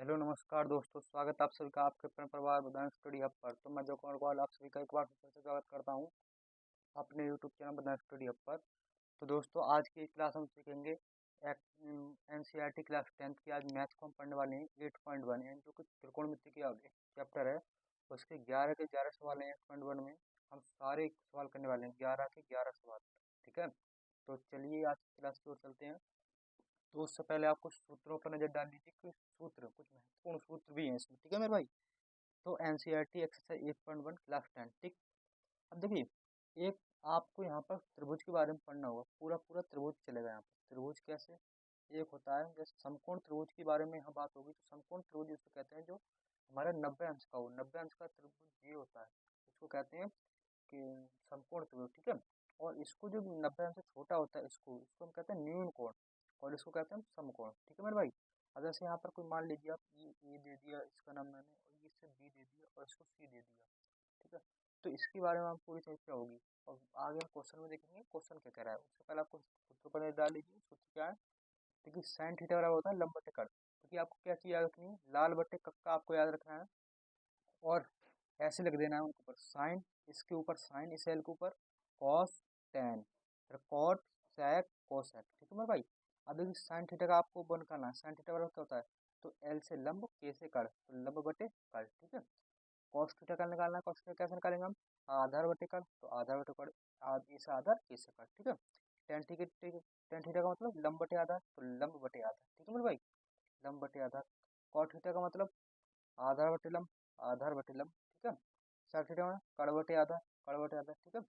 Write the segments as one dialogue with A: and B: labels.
A: Hello नमस्कार दोस्तों, स्वागत आप सभी का आपके अपने परिवार बदायूं स्टडी हब पर। तो मैं जो कौन आप सभी का एक बार फिर से स्वागत करता हूं अपने YouTube channel Budaun study hub पर। तो दोस्तों आज की क्लास हम सीखेंगे एनसीईआरटी क्लास 10th की। आज मैथ को हम पढ़ने वाले हैं 8.1 यानी जो कि त्रिकोणमिति की चैप्टर है, उसके 11 के 11 सवाल हैं। 8.1 में हम सारे सवाल करने वाले हैं, 11 के 11 सवाल। ठीक है, तो चलिए आज की क्लास की ओर चलते हैं। तो उससे पहले आपको सूत्रों पर नजर डाल लीजिए कि सूत्र कुछ महत्वपूर्ण सूत्र भी हैं इसमें। ठीक है मेरे भाई। तो एनसीईआरटी एक्सरसाइज 8.1 क्लास 10। ठीक, अब देखिए एक आपको यहाँ पर त्रिभुज के बारे में पढ़ना होगा। पूरा पूरा त्रिभुज चलेगा यहाँ पर। त्रिभुज कैसे एक होता है, जैसे समकोण त्रिभुज के बारे में यहाँ बात होगी। तो समकोण त्रिभुज इसको कहते हैं जो हमारा 90 अंश का हो। 90 अंश का त्रिभुज ये होता है, इसको कहते हैं कि समकोण त्रिभुज। ठीक है, और इसको जो 90 अंश से छोटा होता है इसको इसको हम कहते हैं न्यून कोण, और इसको कहते हैं समकोण। ठीक है मेरे भाई। अब जैसे यहाँ पर कोई मान लीजिए आप ये ए दे दिया, इसका नाम मैंने, और ये से बी दे दिया और इसको सी दे दिया। ठीक है, तो इसके बारे में हम पूरी चर्चा होगी और आगे हम क्वेश्चन में देखेंगे क्वेश्चन क्या कह रहा है। उससे पहले आपको सूत्र पर डाल लीजिए। सूत्र क्या है, देखिए साइन थीटा बराबर होता है लंब बटे कड़। क्योंकि आपको क्या चीज याद रखनी है, लाल बटे कक्का आपको याद रखना है, और ऐसे लिख देना है उनके ऊपर साइन, इसके ऊपर साइन, इस एल के ऊपर कॉस टेन, फिर कॉट सेक कोसेक। ठीक है मेरे भाई। अब देखिए साइन थीटा का आपको वन करना है। साइन थीटा बराबर क्या होता है, तो एल से लंब, के से कड़, तो लंब बटे कड़। ठीक है, कॉस थीटा का निकालना है। कॉस थीटा कैसे निकालेंगे हम, आधार बटे कड़, तो आधार बटे कड़, ए से आधार, के से कड़। ठीक है, टेन थीटा, टेन थीटा का मतलब लंब बटे आधार, तो लंब बटे आधार। ठीक है मेरे भाई, लंब बटे आधार। कॉट थीटा का मतलब आधार बटे लंब, आधार बटे लंब। ठीक है, सेक थीटा में कड़ बटे आधार, कड़ बटे आधार। ठीक है,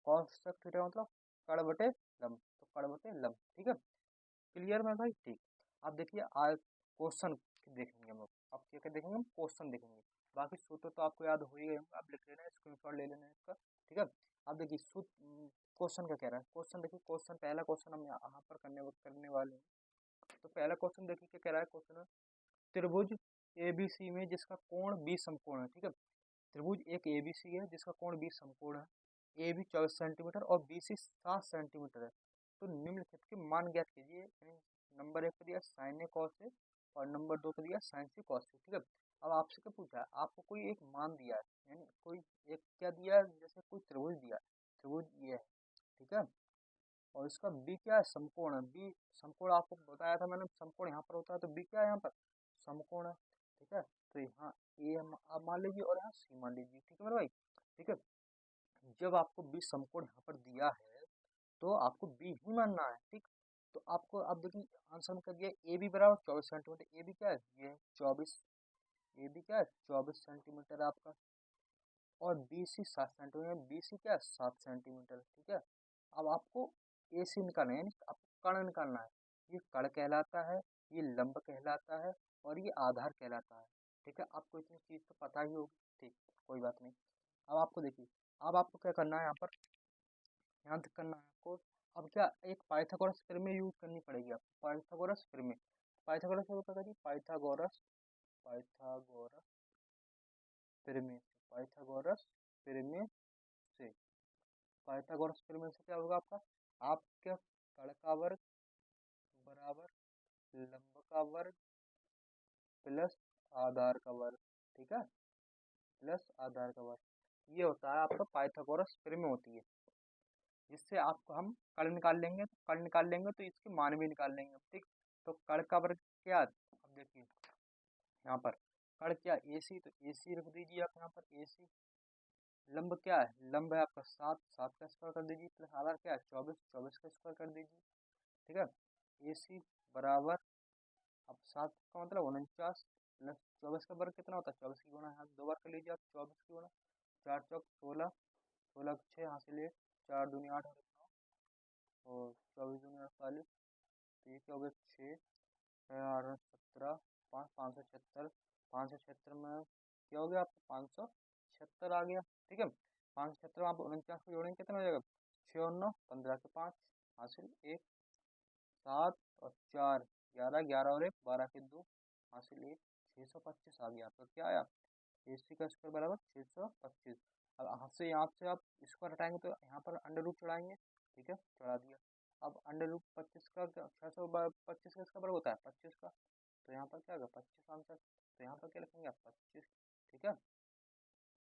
A: कॉस सेक थीटा मतलब कड़ बटे लंब, तो कड़ बटे लंब। ठीक है, क्लियर में भाई। ठीक, अब देखिए आज क्वेश्चन देखेंगे हम लोग। अब क्या क्या देखेंगे हम, क्वेश्चन देखेंगे। बाकी सूत्र तो आपको याद हो ही गए होंगे, आप लिख लेना, स्क्रीनशॉट ले लेना इसका। ठीक है, अब देखिए सूत्र क्वेश्चन क्या कह रहा है। क्वेश्चन देखिए, क्वेश्चन पहला क्वेश्चन हम यहाँ पर करने वाले हैं। तो पहला क्वेश्चन देखिए क्या कह रहा है। क्वेश्चन, त्रिभुज एबीसी में जिसका कोण 20 समकोण है। ठीक है, त्रिभुज एक एबीसी है जिसका कोण 20 समकोण है। ए बी 24 सेंटीमीटर और बी सी 7 सेंटीमीटर है। तो निम्नलिखित के मान ज्ञात कीजिए। यानी नंबर एक पे दिया साइन ए कॉस ए और नंबर दो पे दिया साइन सी कॉस ए। ठीक है, अब आपसे क्या पूछा है, आपको कोई एक मान दिया है, यानी कोई एक क्या दिया है, जैसे कोई त्रिभुज दिया है, त्रिभुज ये है। ठीक है, और इसका बी क्या है, समकोण है। बी समकोण आपको बताया था मैंने, समकोण यहाँ पर होता है, तो बी क्या है यहाँ पर, समकोण है। ठीक है, तो यहाँ ए आप मान लीजिए और यहाँ सी मान लीजिए। ठीक है मेरे भाई। ठीक है, जब आपको बी समकोण यहाँ पर दिया है तो आपको बी ही मानना है। ठीक, तो आपको अब देखिए आंसर में कर दिया ए बी बराबर 24 सेंटीमीटर। ए बी क्या है, ये है 24। ए बी क्या है 24 सेंटीमीटर आपका, और B C 7 centimetre. B C क्या है 7 सेंटीमीटर। ठीक है, अब आपको ए सी निकालना है, यानी आपको कर्ण निकालना है। ये कर्ण कहलाता है, ये लंब कहलाता है, और ये आधार कहलाता है। ठीक है, आपको इतनी चीज तो पता ही होगी। ठीक, कोई बात नहीं। अब आपको देखिए, अब आपको क्या करना है, यहाँ पर ध्यान तक करना है आपको। अब क्या, एक पाइथागोरस प्रमेय यूज करनी पड़ेगी आपको। पाइथागोरस प्रमेय, पाइथागोरस को पता करिए, पाइथागोरस, पाइथागोरस प्रमेय, पाइथागोरस प्रमेय से, पाइथागोरस प्रमेय से क्या होगा आपका, आपका कर्ण का वर्ग बराबर लंब का वर्ग प्लस आधार का वर्ग। ठीक है, प्लस आधार का वर्ग, ये होता है आपका पाइथागोरस प्रमेय होती है, जिससे आपको हम कर्ण निकाल लेंगे। तो कर्ण निकाल लेंगे तो इसके मान भी निकाल लेंगे। ठीक, तो कर्ण का वर्ग क्या, अब देखिए यहाँ पर कर्ण क्या, ए सी, तो ए सी रख दीजिए आप यहाँ पर, ए सी। लंब क्या है, लंब है आपका 7, 7 का स्क्वायर कर दीजिए, प्लस आधार क्या है 24, 24 का स्क्वायर कर दीजिए। ठीक है, ए सी बराबर, अब 7 का मतलब 49, प्लस 24 का वर्ग कितना होता है, 24 की गुणा यहाँ 2 बार कर लीजिए आप, 24 की गुणा, 4 चौक 16, 16 6 यहाँ से लिए, 4 दूनी 8 और 24 दूनी 48, तो ये क्या हो गया 6, 8 17, 5 576, 576 में क्या हो गया आपको 576 आ गया। ठीक है, 576 आप 49 को जोड़ेंगे कितना हो जाएगा, 6 और 9 15 के 5 हासिल 1, 7 और 4 11, 11 और 1 12 के 2 हासिल 1, 625 आ गया आपका। क्या आया, ए सी का स्क्वायर बराबर 625। अब यहाँ से आप स्क्वायर हटाएंगे तो यहाँ पर अंडर रूट चढ़ाएंगे। ठीक है, चढ़ा दिया। अब अंडर रूट 25 का 625 का इसका वर्ग होता है 25 का, तो यहाँ पर क्या होगा 25 आंसर। तो यहाँ पर क्या लिखेंगे आप 25। ठीक है।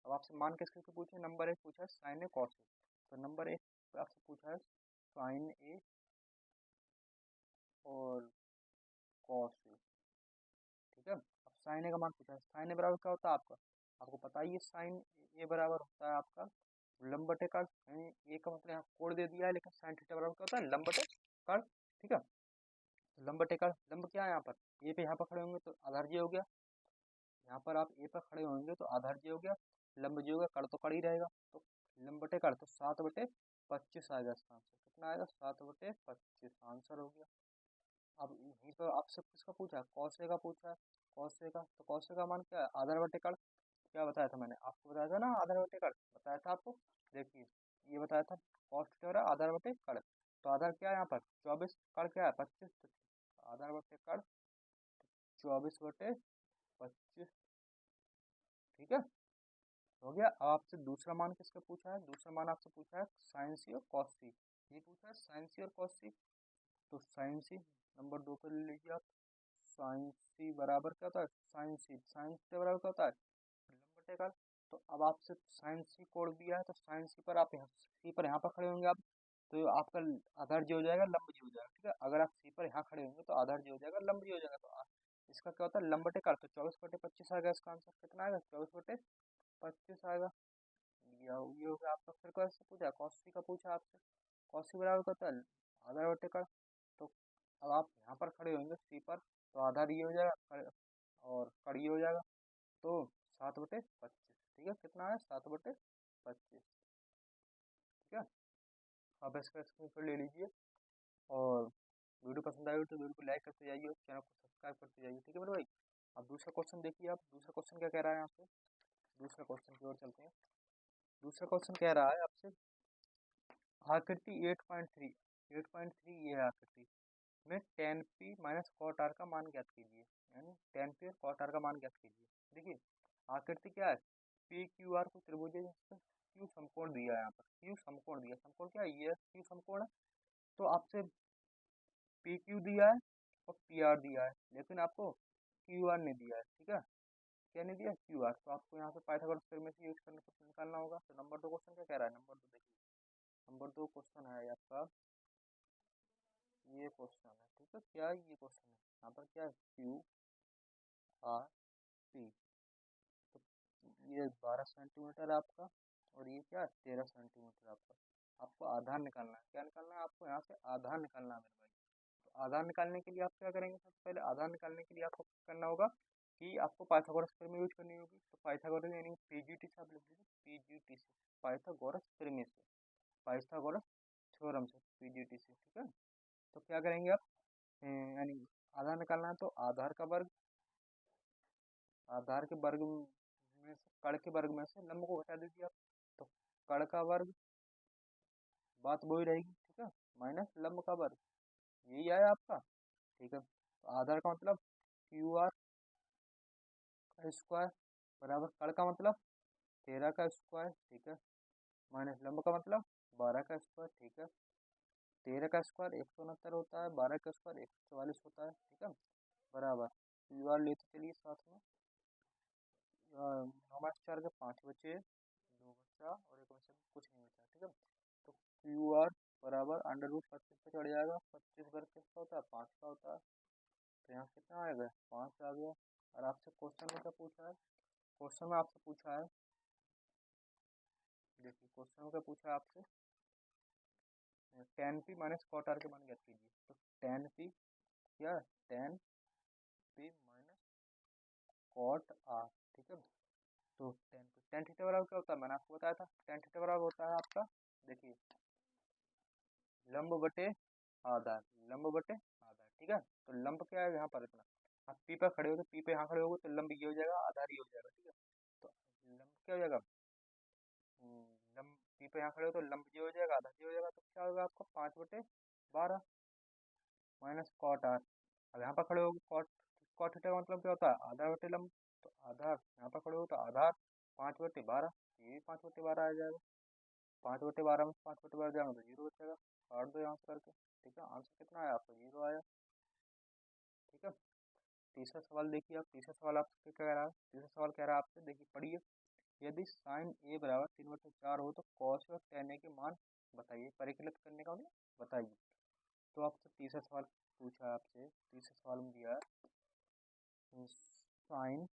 A: अब आपसे मान किसके पूछे, नंबर 1 पूछा है साइन ए कॉस ए। तो नंबर 1 पे आपसे पूछा है साइन ए और कॉस ए। ठीक है। अब साइन ए का मान पूछा है, साइन ए बराबर क्या होता है आपका, आपको पता ही है साइन ए बराबर होता है आपका लंब बटे कर्ण। ए का मतलब यहाँ कोण दे दिया है, लेकिन साइन थीटा बराबर क्या होता है लंब बटे कर्ण। ठीक है। तो लंब बटे कर्ण, लंब क्या है यहाँ पर, ए पे यहाँ पर खड़े होंगे तो आधार जी हो गया, यहाँ पर आप ए पर खड़े होंगे तो आधार जी हो गया, लंब जी हो गया, कर्ण तो कर्ण ही रहेगा। तो लंब बटे कर्ण तो 7/25 आएगा इसका आंसर। कितना आएगा 7/25 आंसर हो गया। अब यहीं पर आपसे किसका पूछा है, कॉस ए का पूछा है, कॉस ए का। तो कॉस ए का मान क्या है, आधार बटे कर्ण। क्या बताया था मैंने आपको, बताया था ना आधार बटे कर्ण बताया था आपको। देखिए ये बताया था कॉस थीटा आधार बटे कर्ण। तो आधार क्या है यहाँ पर 24, कर्ण क्या है 25। तो आधार बटे कर्ण 24/25। ठीक है, हो गया। अब आपसे दूसरा मान किसका पूछा है, दूसरा मान आपसे पूछा है साइन सी और कॉस सी। ये पूछा है साइन सी और कॉस सी। तो साइन सी नंबर 2 पर ले लीजिए आप। साइन सी बराबर क्या होता है, साइन सी साइन सी बराबर क्या होता है लंब बटे कर्ण। तो अब आपसे साइन सी कोण दिया है, तो साइन सी पर आप सी पर यहाँ पर खड़े होंगे आप, तो आपका आधार जी हो जाएगा लंब जी हो जाएगा। ठीक है। अगर आप सी पर यहाँ खड़े होंगे तो आधार जी हो जाएगा लंब जी हो जाएगा। तो इसका क्या होता है लंब बटे कर्ण। तो 24/25 आएगा इसका आंसर। कितना आएगा 24/25 आएगा। ये हो गया आपका। फिर कौन सा पूछा, कॉस का पूछा आपसे। कॉस बराबर क्या होता है आधार बटे कर्ण। तो अब आप यहाँ पर खड़े होंगे सी पर, तो आधार ये हो जाएगा और कर्ण ये हो जाएगा। तो 7/25। ठीक है, कितना है 7/25। ठीक है। आप इसका स्क्रीनशॉट ले लीजिए और वीडियो पसंद आएगी तो वीडियो को लाइक करते जाइए और चैनल को सब्सक्राइब करते जाइए। ठीक है मेरे भाई। अब दूसरा क्वेश्चन देखिए आप, दूसरा क्वेश्चन क्या कह रहा है यहाँ पे, दूसरा क्वेश्चन की ओर चलते हैं। दूसरा क्वेश्चन कह रहा है आपसे आकृति 8.3 ये है आकृति में tan p minus cot r का मान ज्ञात कीजिए। यानी tan p और cot r का मान ज्ञात कीजिए। देखिए आकृति क्या है, पी क्यू आर को त्रिभुज है जिसमें क्यू समकोण दिया है, यहाँ पर क्यू समकोण दिया, समकोण क्या है ये क्यू समकोण है। तो आपसे पी क्यू दिया है और पी आर दिया है, लेकिन आपको क्यू आर नहीं दिया है। ठीक है, क्या नहीं दिया क्यू आर। तो आपको यहाँ पे पाइथागोरस थ्योरम से यूज करने को निकालना होगा। तो नंबर 2 क्वेश्चन क्या कह रहा है, नंबर 2 देखिए, नंबर 2 क्वेश्चन है आपका ये क्वेश्चन है। ठीक है, क्या ये क्वेश्चन है यहाँ पर क्या है क्यू आर पी। तो ये 12 सेंटीमीटर आपका और ये क्या 13 सेंटीमीटर आपका। आपको आधार निकालना है, क्या निकालना है आपको यहाँ से आधार निकालना है मेरे भाई। तो आधार निकालने के लिए आप क्या करेंगे, सबसे पहले आधार निकालने के लिए आपको क्या करना होगा कि आपको पाइथागोरस थ्योरम यूज करनी होगी। तो पाइथागोरस यानी पीजीटी से आप लिख दीजिए, पीजीटी से पाइथागोरस थ्योरम से, पाइथागोरस थ्योरम से पीजीटी से। ठीक है। तो क्या करेंगे आप यानी आधार निकालना है तो आधार के वर्ग में से कर्ण के वर्ग में से लंब को घटा दीजिए आप। तो कर्ण का वर्ग बात वही रहेगी। ठीक है, माइनस लंब का वर्ग, यही आया आपका। ठीक है। तो आधार का मतलब क्यू आर का स्क्वायर बराबर कर्ण का मतलब 13 का स्क्वायर। ठीक है, माइनस लंब का मतलब 12 का स्क्वायर। ठीक है, 13 का स्क्वायर 169 होता है, 12 का स्क्वायर 144 होता है। ठीक है, बराबर क्यू आर लेते चलिए साथ में। 9 4 के 5 बचे, 2 बचा और एक बचा, कुछ नहीं बचा। ठीक है, तो क्यू आर बराबर √25 पे चढ़ जाएगा। 25 वर्ग किसका होता है 5 का होता है। तो यहाँ कितना आ गया 5 आ गया। और आपसे क्वेश्चन में क्या पूछा है, क्वेश्चन में आपसे पूछा है, देखिए क्वेश्चन में क्या पूछा है आपसे tan p minus cot R के मान ज्ञात कीजिए। तो tan p क्या tan p minus cot R. ठीक है, तो tan थीटा बराबर क्या होता है, मैंने आपको बताया था tan थीटा बराबर होता है आपका, देखिए लंब बटे आधार, लंब बटे आधार। ठीक है, तो लंब क्या है यहाँ पर इतना, आप पी पर खड़े हो तो पी पे यहाँ खड़े हो तो लंब ये हो जाएगा, आधार ये हो जाएगा। ठीक है, तो लंब क्या हो जाएगा, लंब पी पे यहाँ खड़े हो तो लंब ये हो जाएगा, आधार ये हो जाएगा। तो क्या होगा आपको 5/12 माइनस कॉट आर। अब यहाँ पर खड़े हो कॉट, कॉट थीटा का मतलब क्या होता है आधार बटे लंब। तो आधार यहाँ पर खड़े हो तो आधार 5/12, ये भी 5/12 आ जाएगा। 5/12 में 5/12 जाएगा तो 0 बचेगा, काट दो यहाँ से करके। ठीक है, आंसर कितना आया आपका 0 आया। ठीक है, तीसरा सवाल देखिए आप। तीसरा सवाल आपसे क्या कह रहा है? तीसरा सवाल कह रहा है आपसे, देखिए पढ़िए। यदि साइन ए बराबर 3/4 हो तो कॉस और टेन ए के मान बताइए। परिकलित करने का मतलब बताइए। तो आपसे तीसरा सवाल पूछा है आपसे। तीसरा सवाल में दिया है साइन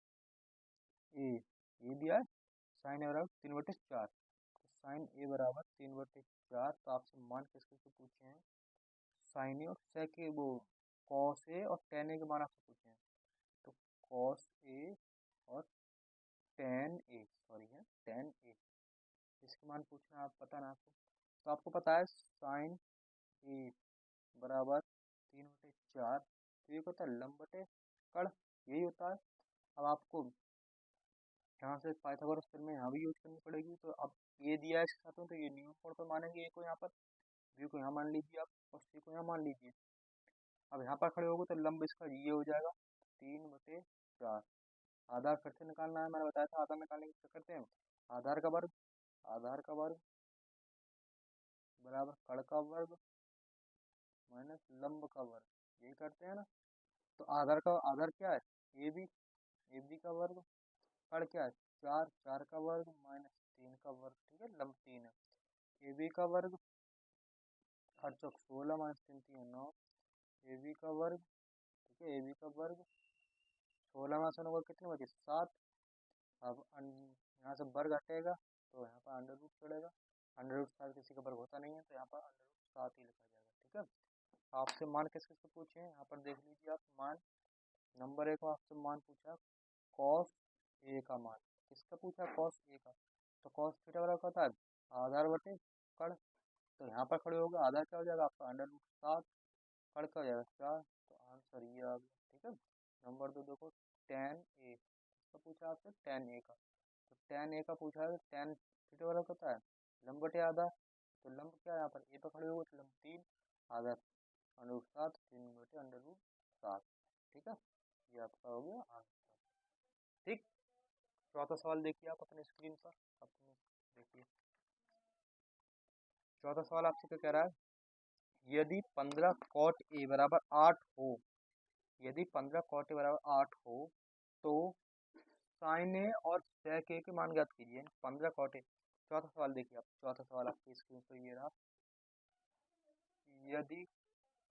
A: ए, ये दिया है साइन ए बराबर 3/4। तो साइन ए बराबर 3/4, तो आपसे मान किस किस के पूछे हैं? साइन ए और सेक ए, वो कॉस ए और टेन ए के मान आपसे पूछे हैं। तो कॉस ए और टेन ए, सॉरी है टेन ए, इसके मान पूछना आप पता ना आपको। तो आपको पता है साइन ए बराबर 3/4, तो ये होता है लंब बटे कड़, यही होता है। अब आपको यहाँ से पाइथागोरस थ्योरम यहाँ भी यूज करनी पड़ेगी। तो अब ये दिया है इसके साथ में, तो ये न्यूटन कोण पर मानेंगे। ए को यहाँ पर, बी को यहाँ मान लीजिए आप, और सी को यहाँ मान लीजिए। अब यहाँ पर खड़े होगे तो लंब इसका ये हो जाएगा 3/4। आधार फिर से निकालना है, मैंने बताया था आधार निकालने की क्या करते हैं, आधार का वर्ग, आधार का वर्ग बराबर कड़ का वर्ग माइनस लंब का वर्ग, यही करते हैं ना। तो आधार क्या है, ए बी, ए बी का वर्ग, कड़ क्या है 4, 4 का वर्ग माइनस 3 का वर्ग, ठीक है, लंब 3 है। ए बी का वर्ग 8 चौक 16 माइनस 3 3 9, ए बी का वर्ग, ठीक है, ए बी का वर्ग 16 में से 9 कितने बचे 7। अब यहाँ से वर्ग हटेगा तो यहाँ पर अंडर रूट चढ़ेगा, अंडर रूट 7 किसी का वर्ग होता नहीं है, तो यहाँ पर अंडर रूट 7 ही लिखा जाएगा, ठीक है। आपसे मान किस किस को पूछे हैं, यहाँ पर देख लीजिए आप। मान नंबर 1 आपसे मान पूछा कॉस ए का मान, किसका पूछा कॉस ए का। तो कॉस थीटा बराबर होता है आधार बटे कड़, तो यहाँ पर खड़े होगा आधार क्या हो जाएगा आपका अंडर रूट 7, कड़ का हो जाएगा 4, तो आंसर ये आ गया, ठीक है। नंबर 2 देखो टेन ए, किसका पूछा आपसे टेन ए का। तो टेन ए का पूछा है, तो टेन थीटा बराबर होता है लंब बटे आधार, तो लंब क्या है यहाँ पर ए पर खड़े होगा तो लंब 3, आधार अंडर रूट 7, 3 बटे अंडर रूट 7, ठीक है। ये आपका हो गया आंसर, ठीक। चौथा सवाल देखिए आप अपने स्क्रीन पर, अपने देखिए चौथा सवाल आपसे क्या कह रहा है, यदि 15 कॉट ए बराबर 8 हो, यदि 15 कॉट ए बराबर 8 हो तो साइन ए और सेक ए के मान ज्ञात कीजिए। 15 कॉट ए, चौथा सवाल देखिए आप, चौथा सवाल आपकी स्क्रीन पर ये रहा। यदि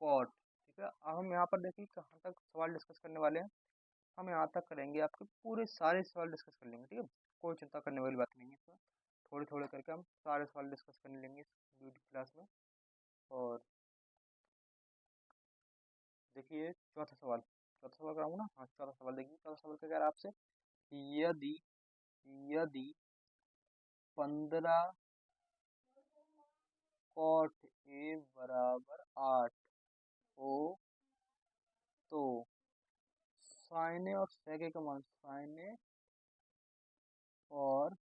A: कॉट, ठीक है, अब हम यहाँ पर देखिए कहाँ तक सवाल डिस्कस करने वाले हैं। हम यहाँ तक करेंगे, आपके पूरे सारे सवाल डिस्कस कर लेंगे, ठीक है। कोई चिंता करने वाली बात नहीं है इसमें, थोड़े थोड़े करके हम सारे सवाल डिस्कस कर लेंगे इस वीडियो क्लास में। और देखिए चौथा सवाल कराऊंगा ना, हाँ चौथा सवाल देखिए। चौथा सवाल क्या कह रहा है आपसे, यदि यदि 15 कॉट ए बराबर 8 हो तो साइन ए और सेक ए का मान, साइन ए और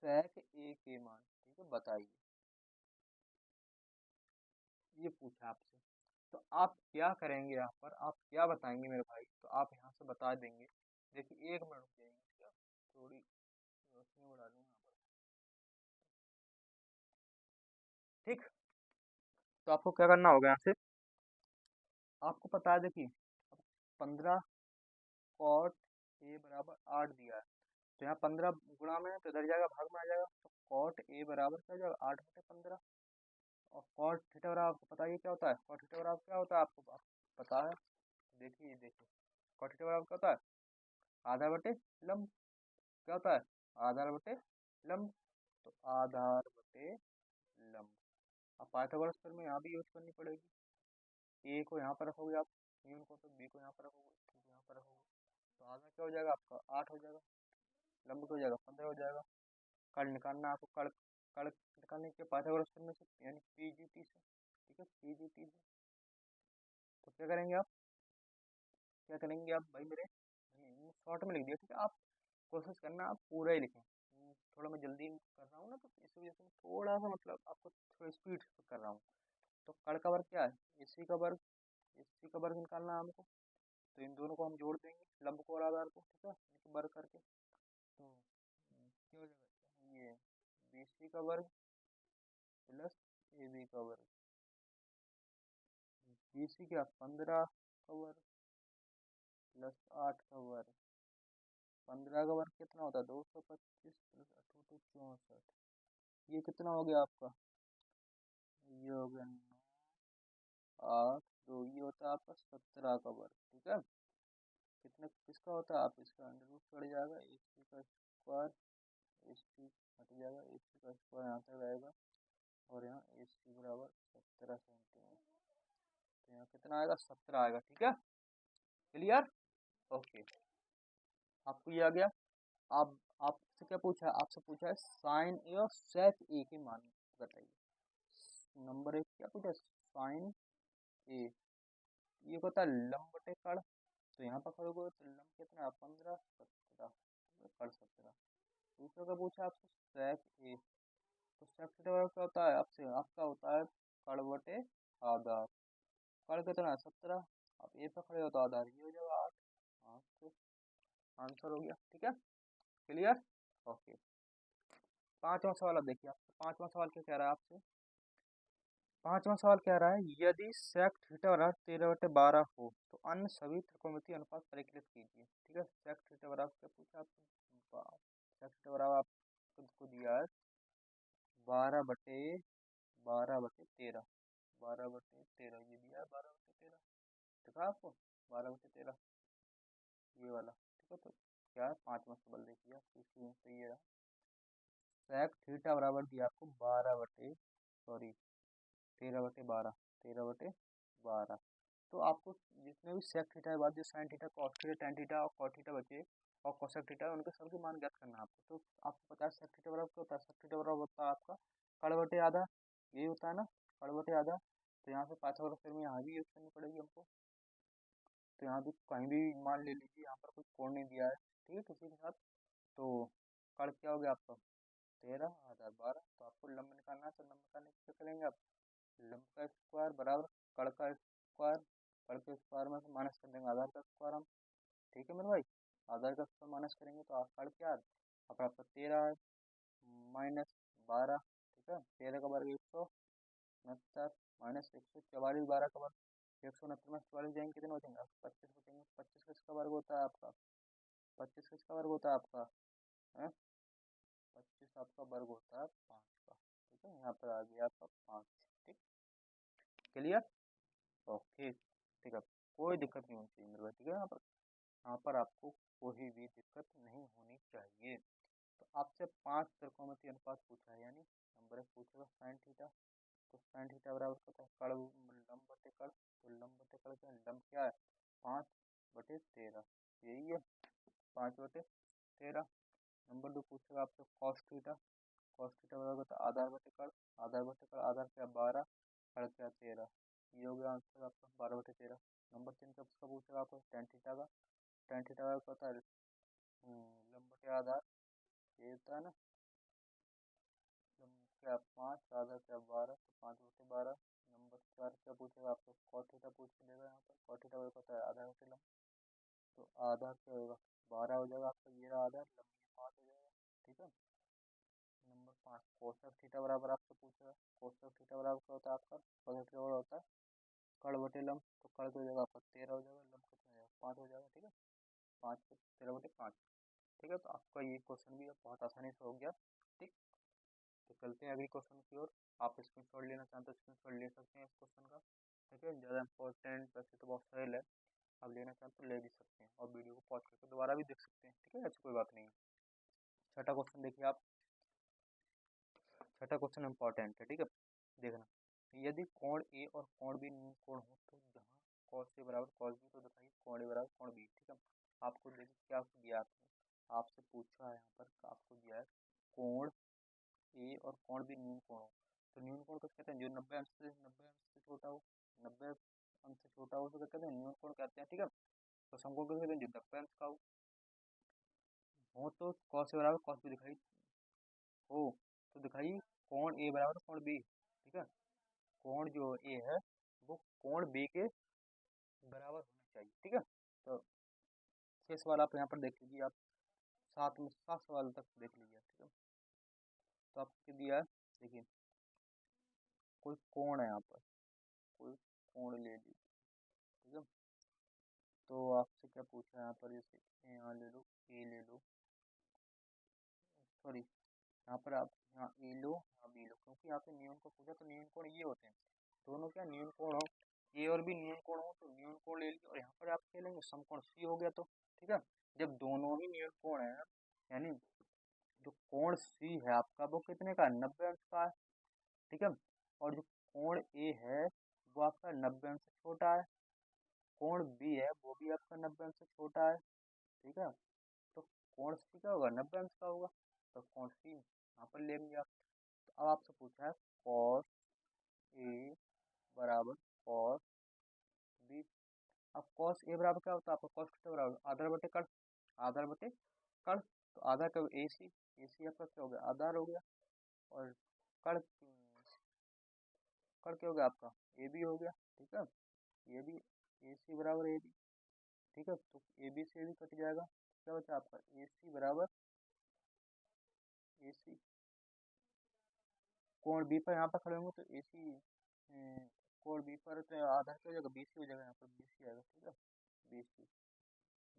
A: सेक ए के मान, ठीक है, बताइए। ये पूछा आपसे, तो आप क्या करेंगे यहाँ पर, आप क्या बताएंगे मेरे भाई, तो आप यहाँ से बता देंगे। देखिए 1 मिनट रुक जाएंगे, क्या थोड़ी रोशनी बढ़ा लूँ यहाँ पर, ठीक। तो आपको क्या करना होगा यहाँ से, आपको पता है देखिए 15 कॉट ए बराबर 8 दिया है, तो यहाँ 15 गुणा में तो इधर जाएगा भाग में आ जाएगा, तो कॉट ए बराबर क्या हो जाएगा 8/15। और कॉट थीटा बराबर आपको पता ही क्या होता है, कॉट थीटा बराबर क्या होता है आपको पता है, देखिए कॉट थीटा बराबर क्या होता है आधार बटे लंब, क्या होता है आधार बटे लंब, तो आधार बटे लंब। अब पाइथागोरस थ्योरम में यहाँ भी यूज करनी पड़ेगी। ए को यहाँ पर रखोगे आप, न्यून को, तो बी को यहाँ पर रखोगे, सी को यहाँ पर रखोगे, तो आधा क्या हो जाएगा आपका 8 हो जाएगा, लंब क्या हो जाएगा 15 हो जाएगा। कड़ निकालना है आपको, कड़ कड़ निकालने के पाइथागोरस थ्योरम से, यानी पीजीटी से, ठीक है, पीजीटी से। तो क्या करेंगे आप, क्या करेंगे आप भाई मेरे, शॉर्ट में लिख दिया, ठीक है। आप कोशिश करना आप पूरा ही लिखें, थोड़ा मैं जल्दी कर रहा हूँ ना, तो इस वजह से मैं थोड़ा सा मतलब आपको थोड़ा स्पीड से कर रहा हूँ। तो कड़ का वर्ग क्या है एसी का वर्ग, एसी का वर्ग निकालना है हमको, तो इन दोनों को हम जोड़ देंगे लंब को और आधार को, ठीक है, इनको वर्ग करके। तो क्या हो जाएगा ये बीसी का वर्ग प्लस ए बी का वर्ग, बीसी क्या 15 का वर्ग प्लस 8 का वर्ग, 15 का वर्ग कितना होता है 225 प्लस 8 64, ये कितना हो गया आपका, ये हो गया 8 2, ये होता है आपका 17 का वर्ग। ठीक है, कितना किसका होता है, आप इसका अंडर रूट चढ़ जाएगा, AC का स्क्वायर, AC हट जाएगा, AC का स्क्वायर यहाँ तक रहेगा, और यहाँ AC बराबर 17 सेंटीमीटर, तो यहाँ कितना आएगा 17 आएगा। ठीक है, क्लियर, ओके, आपको ये आ गया। अब आपसे क्या पूछा है, आपसे पूछा है साइन ए और सेक ए के मान बताइए। नंबर 1 क्या पूछा है, साइन ए, ये होता है लंब बटे कड़, तो यहाँ पर करोगे तो लंब कितना है 15 17 कड़ 17। दूसरा का पूछा आपसे सेक ए, तो सेक थीटा बराबर क्या होता है आपसे, आपका होता है कड़ बटे आधार, कड़ कितना है 17, आप ए पे खड़े हो तो आधार ये हो जाएगा 8, हाँ तो आंसर हो गया। ठीक है, क्लियर, ओके। पांचवा सवाल अब देखिए, आपसे पांचवा सवाल क्या कह रहा है आपसे, पांचवा सवाल कह रहा है यदि सेक थीटा बराबर 13/12 हो तो अन्य सभी त्रिकोणमितीय अनुपात परिकलित कीजिए। ठीक है, सेक थीटा बराबर क्या पूछा आपसे, सेक थीटा बराबर आपको दिया है 12/13, 12/13 ये दिया है 12/13, देखा आपको 12/13 ये वाला। ठीक है, तो क्या है पांचवा सवाल देखिए आप, स्क्रीन पे ये रहा, सेक थीटा बराबर दिया आपको 13/12, 13/12, तो आपको जितने भी सेक थीटा के बाद जो sine theta cos theta tan theta और कॉट थीटा बचे और कोसेक थीटा उनके सबके मान ज्ञात करना है आपको। तो आपको पता है सेक थीटा बराबर क्या होता है, सेक थीटा बराबर होता है आपका कड़ बटे आधा, यही होता है ना कड़ बटे आधा, तो यहाँ से पाइथागोरस थ्योरम यहाँ भी यूज करनी पड़ेगी हमको, तो यहाँ भी कहीं भी मान ले लीजिए, यहाँ पर कोई कोण नहीं दिया है, ठीक है किसी के साथ, तो कड़ क्या हो गया आपका 13 आधा 12, तो आपको लंब निकालना है, तो लंब निकालने के क्या करेंगे आप, लंब का स्क्वायर बराबर कड़ का स्क्वायर, कड़ के स्क्वायर में से माइनस कर देंगे आधार का स्क्वायर हम। ठीक है मेरे भाई, आधार का स्क्वायर माइनस करेंगे तो कड़ क्या है आपका 13 है माइनस 12, ठीक है 13 का वर्ग 169 माइनस 144, 12 का वर्ग 169 में 44 जाएंगे कितने बचेंगे 25 बचेंगे, 25 किसका वर्ग होता है आपका, 25 किसका वर्ग होता है आपका है, 25 आपका वर्ग होता है 5 का। ठीक है, यहाँ पर आ गया आपका 5। ठीक, क्लियर, ओके, ठीक है, कोई दिक्कत नहीं होनी चाहिए मेरे भाई। ठीक है, यहाँ पर आपको कोई भी दिक्कत नहीं होनी चाहिए। तो आपसे 5 त्रिकोणमितीय अनुपात पूछा है, यानी नंबर 1 पूछेगा साइन थीटा, तो साइन थीटा बराबर होता है कड़ लंब बटे कड़, तो लंब बटे कड़ क्या लंब क्या है 5/13, यही है 5/13। नंबर 2 पूछेगा आपसे कॉस थीटा, कॉस थीटा बराबर होता है आधार बटे कड़, आधार बटे कड़, आधार क्या 12 कड़ क्या 13, ये हो गया आंसर आपका 12/13। नंबर 3 का पूछेगा आपको टेन थीटा का, टेन थीटा बराबर होता है लंब बटे आधार, ये होता है ना लंब क्या 5 आधा क्या 12, तो 5/12। नंबर 4 क्या पूछेगा आपको कॉट थीटा पूछ के देगा, यहाँ पर कॉट थीटा बराबर होता है आधा बटे लंब, तो आधार क्या होगा 12 हो जाएगा आपका, ये रहा आधार, लंब ये 5 हो जाएगा। ठीक है, नंबर 5 कोसेक थीटा बराबर आपसे पूछेगा, कोसेक थीटा बराबर क्या होता है आपका, कोसेक थीटा बराबर होता है कड़ बटे लंब, तो कड़ की जगह आपका 13 हो जाएगा, लंब कितना हो जाएगा 5 हो जाएगा। ठीक है, 5/13/5। ठीक है, तो आपका ये क्वेश्चन भी बहुत आसानी से हो गया। ठीक, तो चलते हैं अगले क्वेश्चन की ओर। आप स्क्रीनशॉट लेना चाहते हो स्क्रीनशॉट ले सकते हैं इस क्वेश्चन का। ठीक है, ज़्यादा इंपॉर्टेंट वैसे तो बहुत सरल है, आप लेना चाहते तो ले भी सकते हैं और वीडियो को पॉज करके दोबारा भी देख सकते हैं। ठीक है, ऐसी कोई बात नहीं है। छठा क्वेश्चन देखिए आप, छठा क्वेश्चन इंपॉर्टेंट है। ठीक है, देखना, यदि कोण ए और कोण बी न्यून कोण हो तो जहाँ कॉस ए बराबर कॉस बी, तो दिखाइए कोण ए बराबर कोण बी। ठीक है, आपको देखिए क्या दिया आपने, आपसे पूछा है यहाँ पर आपको दिया है कोण ए और कोण बी न्यून कोण हो, तो न्यून कोण किसे कहते हैं, जो 90 अंश से छोटा हो, 90 अंश से छोटा हो तो क्या कहते हैं न्यून कोण कहते हैं। ठीक है, तो समकोण किसे कहते हैं जो 90 अंश का हो तो कॉस ए बराबर कॉस बी दिखाई हो, तो दिखाइए कोण ए बराबर कोण बी। ठीक है, कोण जो ए है वो कोण बी के बराबर होना चाहिए। ठीक है, तो 6 सवाल आप यहाँ पर देख लीजिए, आप 7 सवाल तक देख लीजिए। ठीक है, तो आपको दिया है, देखिए कोई कोण है यहाँ पर, कोई कोण ले लीजिए। ठीक है, तो आपसे क्या पूछा है यहाँ पर, जैसे यहाँ ले लो, ए ले लो, सॉरी यहाँ पर आप यहाँ ए लो, यहाँ बी लो, क्योंकि यहाँ पे न्यून को पूछा तो न्यून कोण ये होते हैं दोनों, क्या न्यून कोण हो, ए और बी न्यून कोण हो तो न्यून कोण ले लिया, और यहाँ पर आप क्या लेंगे, समकोण सी हो गया। तो ठीक है, जब दोनों ही न्यून कोण है, यानी जो कोण सी है आपका वो कितने का, 90 अंश का है। ठीक है, और जो कोण ए है वो आपका 90 अंश से छोटा है, कोण बी है वो भी आपका 90 अंश से छोटा है। ठीक है, तो कोण सी का होगा 90 अंश का होगा, तो कोण सी यहाँ पर लेंगे आप। तो अब आपसे पूछा है कॉस ए बराबर कॉस बी। अब कॉस ए बराबर क्या होता है आपका, कॉस थीटा बराबर आधार बटे कड़, आधार बटे कड़, तो आधार का ए सी, ए सी आपका क्या हो गया, आधार हो गया, और कड़ कड़ क्या हो गया आपका, ए बी हो गया। ठीक है, ये भी ए सी बराबर ए बी। ठीक है, तो ए बी से भी कट जाएगा, क्या बचा आपका, ए सी बराबर ए सी, कोण बी पर यहाँ पर खड़े होंगे तो ए सी, कोण बी पर तो आधार क्या हो जाएगा, बी सी हो जाएगा, यहाँ पर बी सी आएगा। ठीक है, बी सी,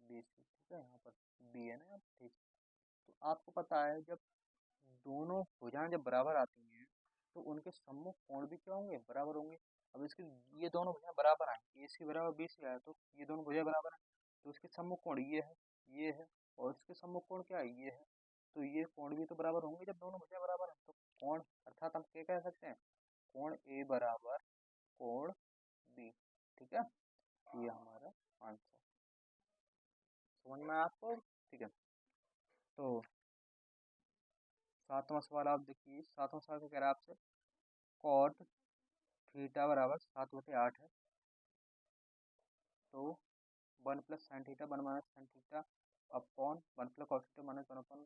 A: बी सी, ठीक है, यहाँ पर बी है ना यहाँ पर। ठीक, तो आपको पता है जब दोनों भुजाएं जब बराबर आती हैं तो उनके सम्मुख कोण भी क्या होंगे, बराबर होंगे। अब इसके ये दोनों भुजाएं बराबर आए, ए सी बराबर बी सी आया, तो ये दोनों भुजाएं बराबर हैं, तो इसके सम्मुख कोण ये है, और इसके सम्मुख कोण क्या है, ये है, तो ये कोण भी तो बराबर होंगे जब दोनों भुजाएं बराबर हैं। तो कोण अर्थात हम क्या कह सकते हैं, कोण ए बराबर कोण बी। ठीक है, ये हमारा आंसर, समझ में आया आपको। ठीक है, तो सातवां सवाल आप देखिए, सातवां सवाल क्या कह रहा है आपसे, कॉट थीटा बराबर 7/8 है, तो 1 plus sine theta 1 minus sine theta upon 1 plus cos theta minus 1 upon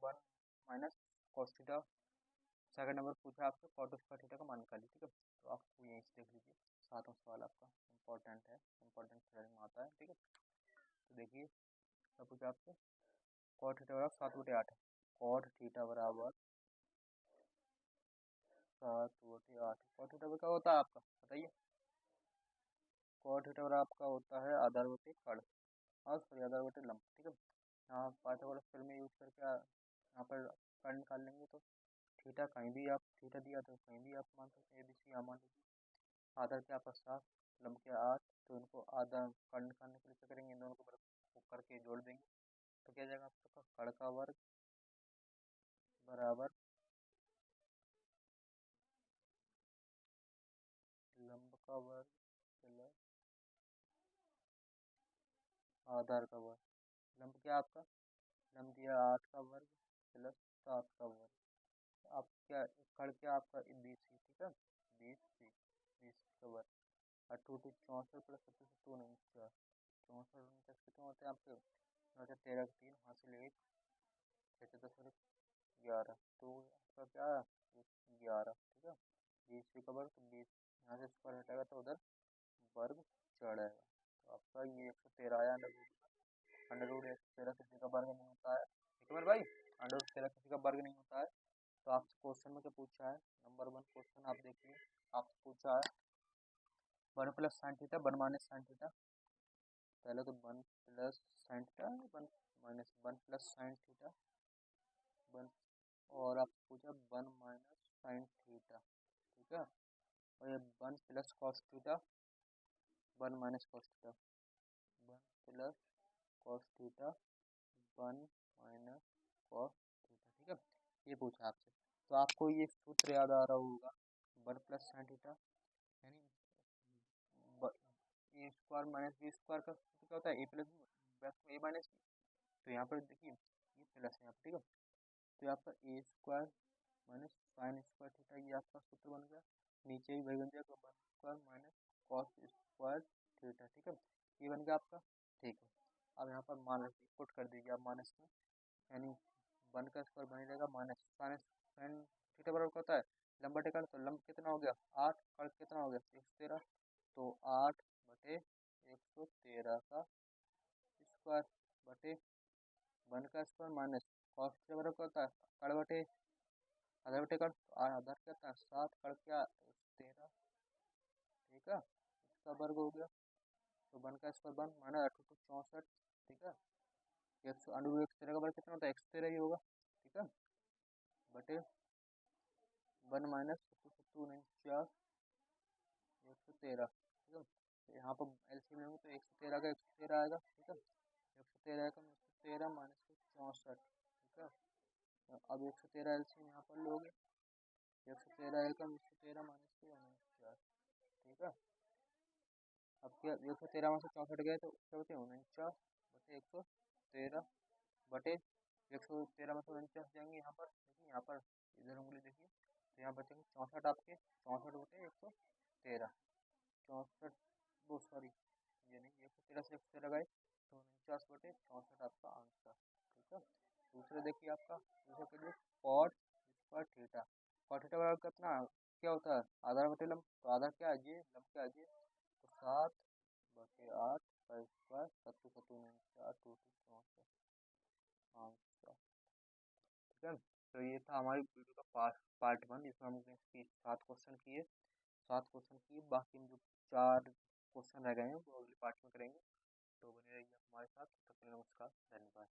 A: 1 minus cos theta. Second number पूछा आपसे कॉट स्क्वायर थीटा का मान निकालिए। ठीक है, तो आपको यहीं से देख लीजिए, सातवां सवाल आपका इम्पोर्टेंट है, इम्पोर्टेंट थ्योरम में आता है। ठीक है, तो देखिए क्या पूछा आपसे, कॉट थीटा बराबर 7/8 है, कॉट थीटा बराबर 7/8, कॉट थीटा क्या होता है आपका बताइए, कॉट थीटा बराबर आपका होता है आधार बटे कड़, और सॉरी आधार बटे लंब। ठीक है, यहाँ पाइथागोरस थ्योरम में यूज करके यहाँ पर कड़ निकाल लेंगे, तो थीटा कहीं भी आप थीटा दिया तो कहीं भी आप मान सकते हैं, ए बी सी यहाँ मान लीजिए, आधार के आपका 7, लंब के 8, तो इनको आधा कड़ निकालने के लिए क्या करेंगे, इन दोनों को करके जोड़ देंगे, तो क्या जाएगा आपका, कड़ का वर्ग बराबर लंब का वर्ग प्लस आधार का वर्ग, लंब क्या आपका, लंब दिया 8 का वर्ग प्लस 7 का वर्ग, आप क्या कड़ क्या आपका बी सी। ठीक है, बी सी, बी सी का वर्ग, 8 2 64 प्लस 25 2 49, 64 49 कितने होते हैं आपके, 13 का 3 हासिल 1 6 10 और 11, तो आपका क्या 11। ठीक है, 20 का वर्ग, तो 20 यहाँ से स्क्वायर हटाएगा तो उधर वर्ग चढ़ेगा, तो आपका ये 113 आया। अंडर रूट 113 किसी का वर्ग नहीं होता है, ठीक है मेरे भाई, अंडर रूट 13 किसी का वर्ग नहीं होता है। तो आपसे क्वेश्चन में क्या पूछा है, नंबर 1 क्वेश्चन आप देखिए, आपसे पूछा है 1 plus sine theta 1 minus sine theta, पहले तो 1 plus sine theta 1 minus 1 plus sine theta 1, और आप पूछा 1 माइनस साइन थीटा। ठीक है, और ये 1 plus cos theta 1 minus cos theta, 1 plus cos theta 1 minus cos theta. ठीक है, ये पूछा आपसे, तो आपको ये सूत्र याद आ रहा होगा, 1 प्लस साइन थीटा यानी ए स्क्वायर माइनस बी स्क्वायर का सूत्र क्या होता है, ए प्लस बी ए माइनस बी, तो यहाँ पर देखिए ये प्लस है यहाँ पर। ठीक है, तो ये आपका a square minus sine square theta, ये आपका सूत्र बन गया, नीचे भी वही बन जाएगा 1 square minus cos square theta. ठीक है, ये बन गया आपका। ठीक है, अब यहाँ पर माइनस पुट कर दीजिए आप माइनस में, यानी 1 का स्क्वायर बन जाएगा माइनस साइन थीटा बराबर क्या होता है, लंब बटे कड़, तो लंब कितना हो गया 8, कड़ कितना हो गया 113, तो 8 बटे 113 का स्क्वायर बटे 1 का स्क्वायर माइनस कॉस थीटा बराबर क्या होता है, कड़ बटे आधार बटे कड़, तो आधार क्या था 7, कड़ क्या 113। ठीक है, इसका वर्ग हो गया, तो 1 का स्क्वायर 1 माइनस 8 2 64, ठीक है। अंडर 113 का बड़ा कितना होता है, 113 ही होगा, ठीक है, बटे 1 माइनस 113, ठीक है। तो यहाँ पर एलसीएम लेंगे तो 113 का 113 आएगा, ठीक है, 113 का 113 माइनस 64, ठीक है। अब 113 एलसीएम यहाँ पर लोगे, 113 का 113 माइनस 49, ठीक है। अब क्या 113 में से 64 गए तो क्या बचे 49 बटे 113 बटे 113 में से 49 जाएंगे यहाँ पर, देखिए यहाँ पर इधर उंगली देखिए, तो यहाँ बचेंगे 64 आपके, 64 बटे 113, 64 वो सॉरी ये नहीं, 113 से 113 गए तो 49 बटे 64 आपका आंसर, ठीक है। दूसरे देखिए आपका, दूसरे के लिए cot square theta, cot theta बराबर कितना क्या होता है, आधार बटे लंब, तो आधार क्या है ये, लंब क्या है ये, तो 7 बटे 8 का स्क्वायर, 7 7 49 2 64 आंसर, ठीक है। तो ये था हमारी वीडियो का पार्ट 1, जिसमें हमने इसकी 7 क्वेश्चन किए, 7 क्वेश्चन किए, बाकी हम जो 4 क्वेश्चन रह गए हैं वो अगले पार्ट में करेंगे। तो बने रहिए हमारे साथ, तब तक के लिए नमस्कार, धन्यवाद।